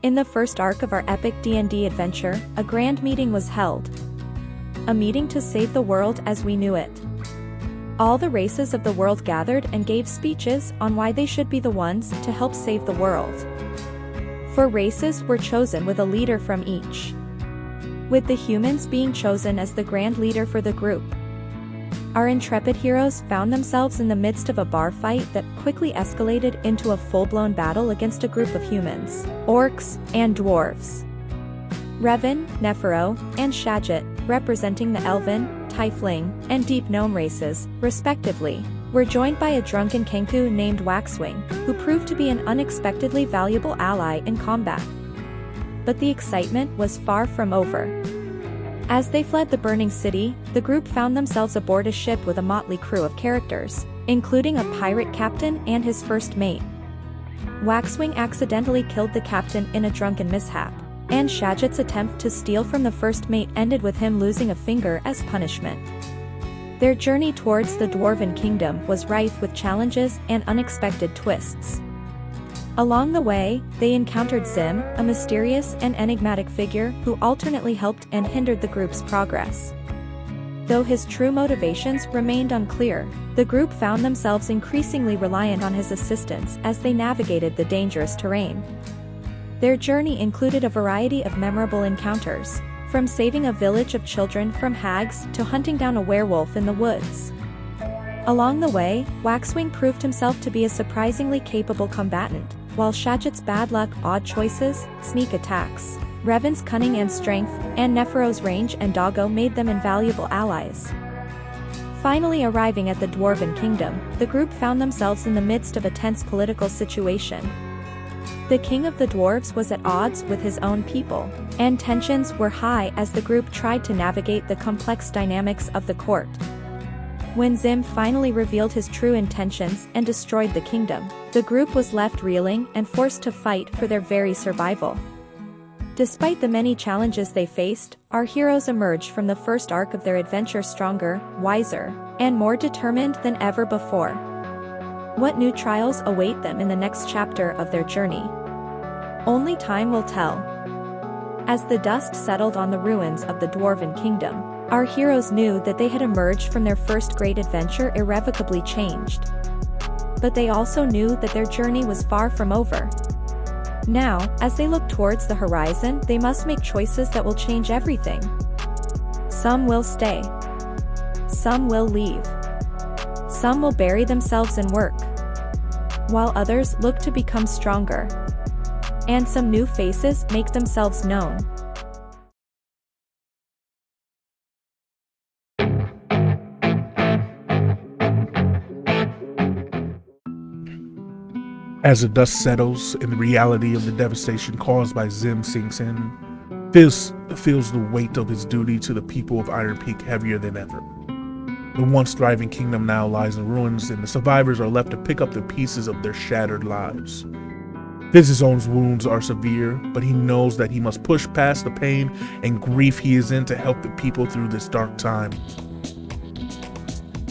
In the first arc of our epic D&D adventure, a grand meeting was held. A meeting to save the world as we knew it. All the races of the world gathered and gave speeches on why they should be the ones to help save the world. 4 races were chosen with a leader from each, with the humans being chosen as the grand leader for the group. Our intrepid heroes found themselves in the midst of a bar fight that quickly escalated into a full-blown battle against a group of humans, orcs, and dwarves. Revan, Nepharo, and Shagit, representing the Elven, Tiefling, and Deep Gnome races, respectively, were joined by a drunken Kenku named Waxwing, who proved to be an unexpectedly valuable ally in combat. But the excitement was far from over. As they fled the burning city, the group found themselves aboard a ship with a motley crew of characters, including a pirate captain and his first mate. Waxwing accidentally killed the captain in a drunken mishap, and Shagit's attempt to steal from the first mate ended with him losing a finger as punishment. Their journey towards the Dwarven Kingdom was rife with challenges and unexpected twists. Along the way, they encountered Zim, a mysterious and enigmatic figure who alternately helped and hindered the group's progress. Though his true motivations remained unclear, the group found themselves increasingly reliant on his assistance as they navigated the dangerous terrain. Their journey included a variety of memorable encounters, from saving a village of children from hags to hunting down a werewolf in the woods. Along the way, Waxwing proved himself to be a surprisingly capable combatant, while Shagit's bad luck, odd choices, sneak attacks, Revan's cunning and strength, and Nepharo's range and doggo made them invaluable allies. Finally arriving at the Dwarven Kingdom, the group found themselves in the midst of a tense political situation. The king of the dwarves was at odds with his own people, and tensions were high as the group tried to navigate the complex dynamics of the court. When Zim finally revealed his true intentions and destroyed the kingdom, the group was left reeling and forced to fight for their very survival. Despite the many challenges they faced, our heroes emerged from the first arc of their adventure stronger, wiser, and more determined than ever before. What new trials await them in the next chapter of their journey? Only time will tell. As the dust settled on the ruins of the Dwarven Kingdom, our heroes knew that they had emerged from their first great adventure irrevocably changed. But they also knew that their journey was far from over. Now, as they look towards the horizon, they must make choices that will change everything. Some will stay. Some will leave. Some will bury themselves in work, while others look to become stronger. And some new faces make themselves known. As the dust settles and the reality of the devastation caused by Zim sinks in, Fizz feels the weight of his duty to the people of Iron Peak heavier than ever. The once thriving kingdom now lies in ruins, and the survivors are left to pick up the pieces of their shattered lives. Fizz's own wounds are severe, but he knows that he must push past the pain and grief he is in to help the people through this dark time.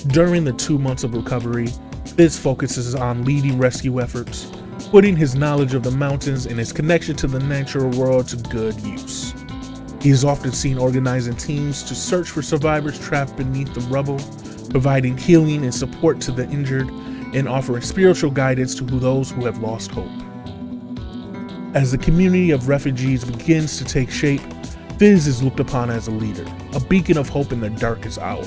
During the 2 months of recovery, Fizz focuses on leading rescue efforts, putting his knowledge of the mountains and his connection to the natural world to good use. He is often seen organizing teams to search for survivors trapped beneath the rubble, providing healing and support to the injured, and offering spiritual guidance to those who have lost hope. As the community of refugees begins to take shape, Fizz is looked upon as a leader, a beacon of hope in their darkest hour.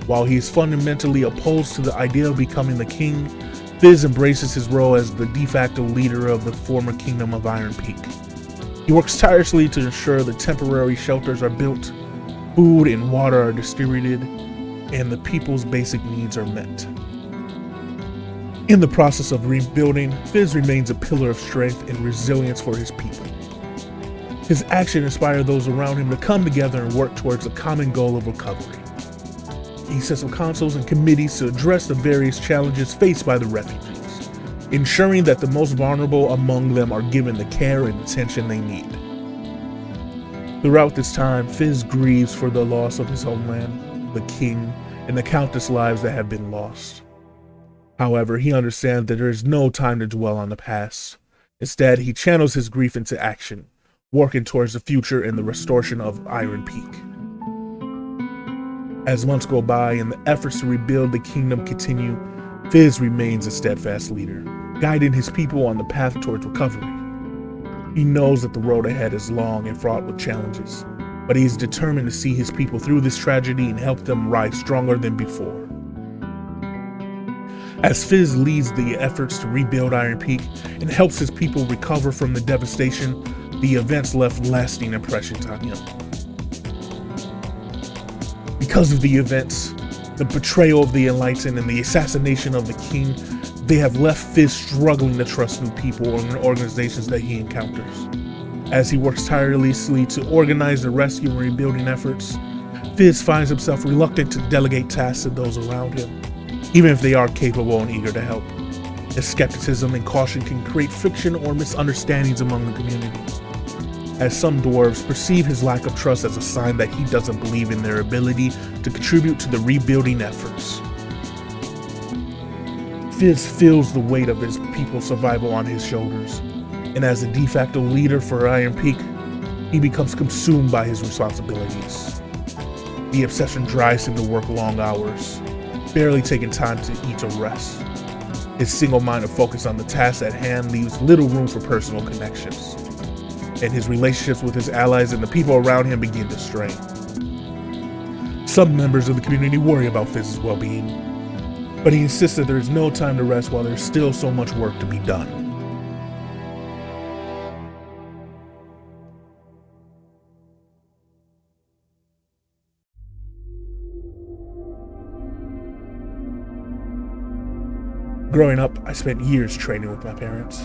While he is fundamentally opposed to the idea of becoming the king, Fizz embraces his role as the de facto leader of the former kingdom of Iron Peak. He works tirelessly to ensure the temporary shelters are built, food and water are distributed, and the people's basic needs are met. In the process of rebuilding, Fizz remains a pillar of strength and resilience for his people. His action inspired those around him to come together and work towards a common goal of recovery. He sets up councils and committees to address the various challenges faced by the refugees, ensuring that the most vulnerable among them are given the care and attention they need. Throughout this time, Fizz grieves for the loss of his homeland, the king, and the countless lives that have been lost. However, he understands that there is no time to dwell on the past. Instead, he channels his grief into action, working towards the future and the restoration of Iron Peak. As months go by and the efforts to rebuild the kingdom continue, Fizz remains a steadfast leader, guiding his people on the path towards recovery. He knows that the road ahead is long and fraught with challenges, but he is determined to see his people through this tragedy and help them rise stronger than before. As Fizz leads the efforts to rebuild Iron Peak and helps his people recover from the devastation, the events left lasting impressions on him. Because of the events, the betrayal of the Enlightened and the assassination of the king, they have left Fizz struggling to trust new people and organizations that he encounters. As he works tirelessly to organize the rescue and rebuilding efforts, Fizz finds himself reluctant to delegate tasks to those around him, even if they are capable and eager to help. His skepticism and caution can create friction or misunderstandings among the community, as some dwarves perceive his lack of trust as a sign that he doesn't believe in their ability to contribute to the rebuilding efforts. Fizz feels the weight of his people's survival on his shoulders, and as a de facto leader for Iron Peak, he becomes consumed by his responsibilities. The obsession drives him to work long hours, barely taking time to eat or rest. His single-minded focus on the task at hand leaves little room for personal connections, and his relationships with his allies and the people around him begin to strain. Some members of the community worry about Fizz's well-being, but he insists that there is no time to rest while there's still so much work to be done. Growing up, I spent years training with my parents.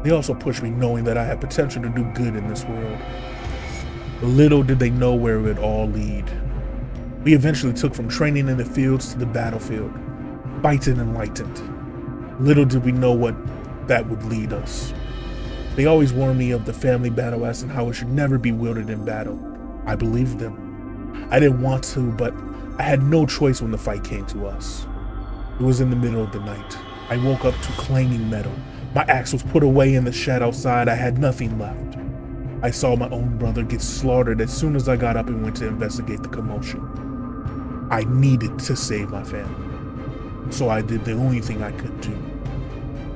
They also pushed me knowing that I had potential to do good in this world. But little did they know where it would all lead. We eventually took from training in the fields to the battlefield, fighting enlightened. Little did we know what that would lead us. They always warned me of the family battle axe and how it should never be wielded in battle. I believed them. I didn't want to, but I had no choice when the fight came to us. It was in the middle of the night. I woke up to clanging metal. My axe was put away in the shed outside. I had nothing left. I saw my own brother get slaughtered as soon as I got up and went to investigate the commotion. I needed to save my family, so I did the only thing I could do.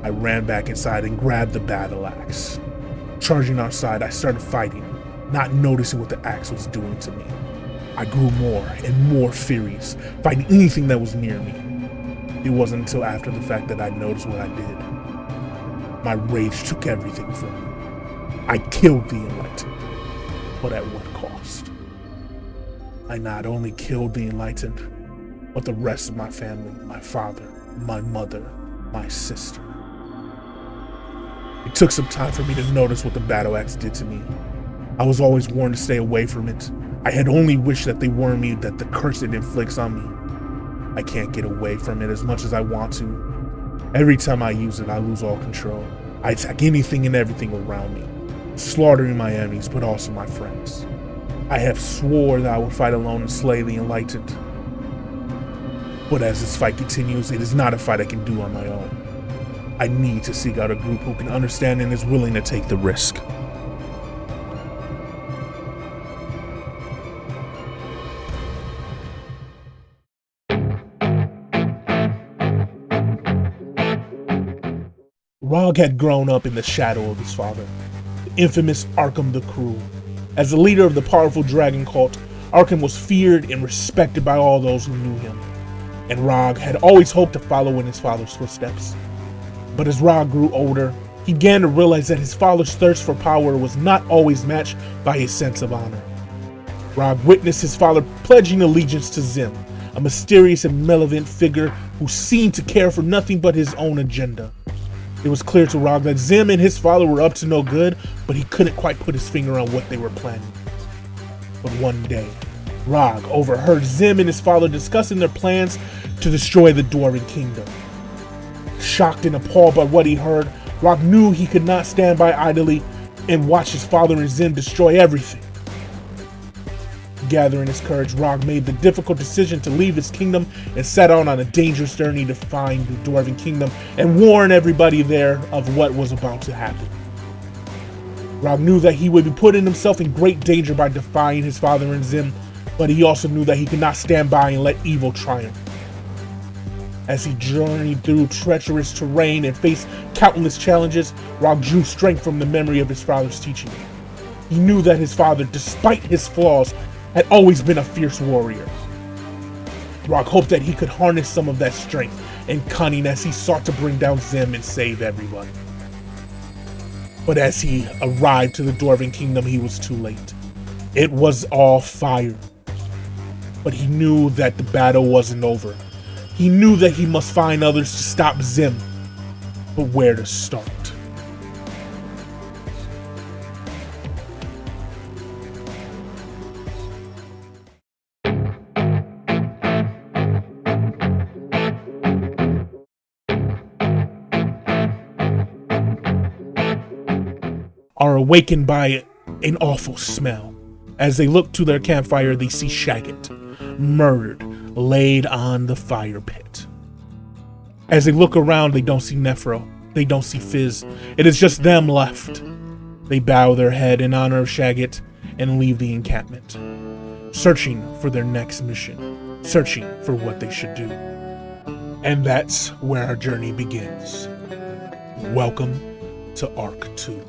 I ran back inside and grabbed the battle axe. Charging outside, I started fighting, not noticing what the axe was doing to me. I grew more and more furious, fighting anything that was near me. It wasn't until after the fact that I noticed what I did. My rage took everything from me. I killed the Enlightened, but at what cost? I not only killed the Enlightened, but the rest of my family, my father, my mother, my sister. It took some time for me to notice what the battle axe did to me. I was always warned to stay away from it. I had only wished that they warned me that the curse it inflicts on me. I can't get away from it as much as I want to. Every time I use it, I lose all control. I attack anything and everything around me, slaughtering my enemies, but also my friends. I have swore that I would fight alone and slay the Enlightened. But as this fight continues, it is not a fight I can do on my own. I need to seek out a group who can understand and is willing to take the risk. Rog had grown up in the shadow of his father, the infamous Arkham the Cruel. As the leader of the powerful dragon cult, Arkham was feared and respected by all those who knew him, and Rog had always hoped to follow in his father's footsteps. But as Rog grew older, he began to realize that his father's thirst for power was not always matched by his sense of honor. Rog witnessed his father pledging allegiance to Zim, a mysterious and malevolent figure who seemed to care for nothing but his own agenda. It was clear to Rog that Zim and his father were up to no good, but he couldn't quite put his finger on what they were planning. But one day, Rog overheard Zim and his father discussing their plans to destroy the Dwarven kingdom. Shocked and appalled by what he heard, Rog knew he could not stand by idly and watch his father and Zim destroy everything. Gathering his courage, Rog made the difficult decision to leave his kingdom and set out on a dangerous journey to find the Dwarven kingdom and warn everybody there of what was about to happen. Rog knew that he would be putting himself in great danger by defying his father and Zim, but he also knew that he could not stand by and let evil triumph. As he journeyed through treacherous terrain and faced countless challenges, Rog drew strength from the memory of his father's teaching. He knew that his father, despite his flaws, had always been a fierce warrior. Rog hoped that he could harness some of that strength and cunning as he sought to bring down Zim and save everyone. But as he arrived to the Dwarven kingdom, he was too late. It was all fire. But he knew that the battle wasn't over. He knew that he must find others to stop Zim. But where to start? Are awakened by an awful smell. As they look to their campfire, they see Shagit, murdered, laid on the fire pit. As they look around, they don't see Nepharo. They don't see Fizz. It is just them left. They bow their head in honor of Shagit and leave the encampment, searching for their next mission, searching for what they should do. And that's where our journey begins. Welcome to Arc 2.